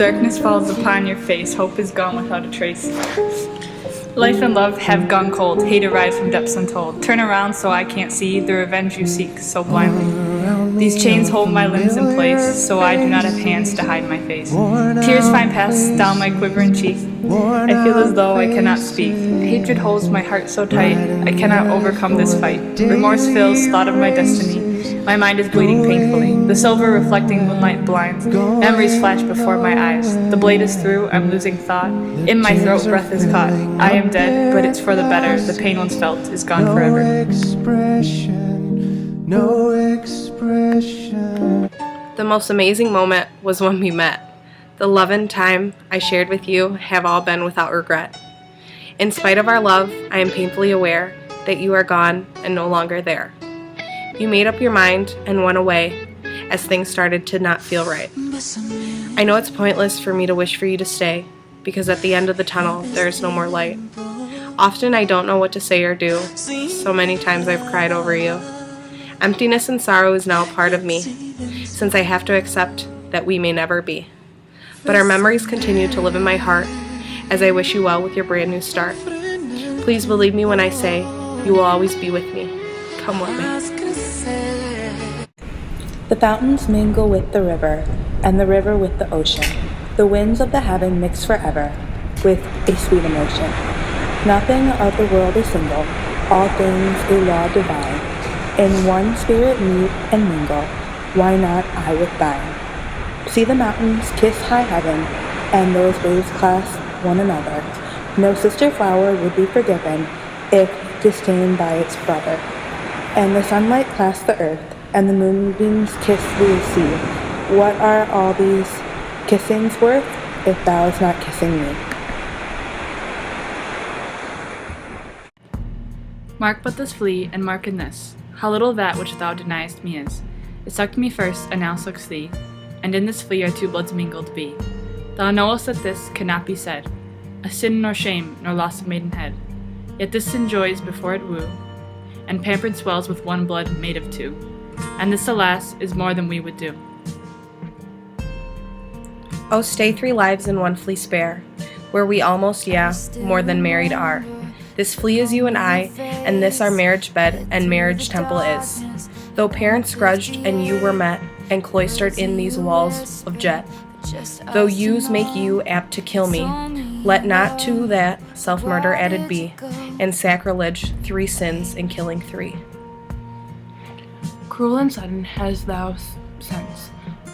Darkness falls upon your face, hope is gone without a trace. Life and love have gone cold, hate arrives from depths untold. Turn around so I can't see the revenge you seek so blindly. These chains hold my limbs in place, so I do not have hands to hide my face. Tears find paths down my quivering cheek. I feel as though I cannot speak. Hatred holds my heart so tight, I cannot overcome this fight. Remorse fills thought of my destiny. My mind is bleeding painfully. The silver reflecting moonlight blinds. Memories flash before my eyes. The blade is through, I'm losing thought. In my throat, breath is caught. I am dead, but it's for the better. The pain once felt is gone forever. No expression. The most amazing moment was when we met. The love and time I shared with you have all been without regret. In spite of our love, I am painfully aware that you are gone and no longer there. You made up your mind and went away as things started to not feel right. I know it's pointless for me to wish for you to stay, because at the end of the tunnel, there is no more light. Often I don't know what to say or do. So many times I've cried over you. Emptiness and sorrow is now a part of me, since I have to accept that we may never be. But our memories continue to live in my heart as I wish you well with your brand new start. Please believe me when I say you will always be with me. Come with me. The fountains mingle with the river, and the river with the ocean. The winds of the heaven mix forever with a sweet emotion. Nothing of the world is single, all things a law divine. In one spirit meet and mingle, why not I with thine? See the mountains kiss high heaven, and those waves clasp one another. No sister flower would be forgiven if disdained by its brother. And the sunlight clasps the earth, and the moonbeams kiss the sea. What are all these kissings worth, if thou is not kissing me? Mark but this flea, and mark in this, how little that which thou deniest me is. It sucked me first, and now sucks thee, and in this flea our two bloods mingled be. Thou knowest that this cannot be said, a sin nor shame, nor loss of maidenhead. Yet this sin joys before it woo, and pampered swells with one blood made of two. And this, alas, is more than we would do. Oh, stay 3 lives in one flea spare, where we almost, more than married are. This flea is you and I, and this our marriage bed and marriage temple is. Though parents grudged and you were met, and cloistered in these walls of jet. Though yous make you apt to kill me, let not to that self-murder added be, and sacrilege 3 sins in killing 3. Cruel and sudden hast thou since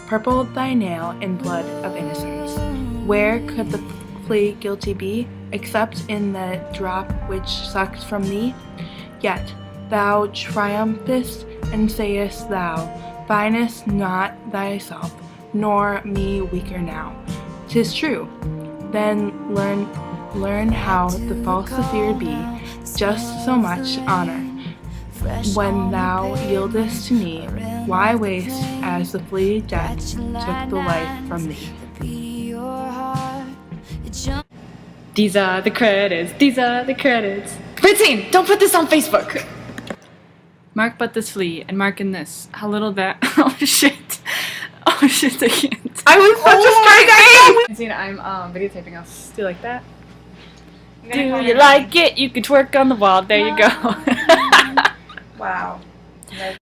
purpled thy nail in blood of innocence. Where could the flea guilty be, except in the drop which sucked from thee? Yet thou triumphest and sayest thou findest not thyself, nor me weaker now. 'Tis true. Then learn how the false feared be just so much honor. When thou yieldest to me, why waste as the flea death took the life from thee? These are the credits, these are the credits. Francine, don't put this on Facebook! Mark but this flea, and mark in this, how little that, oh shit, I can't. I was such a straight Francine, I'm videotaping us. Do you like that? Do you like it? You can twerk on the wall, there you go. Wow.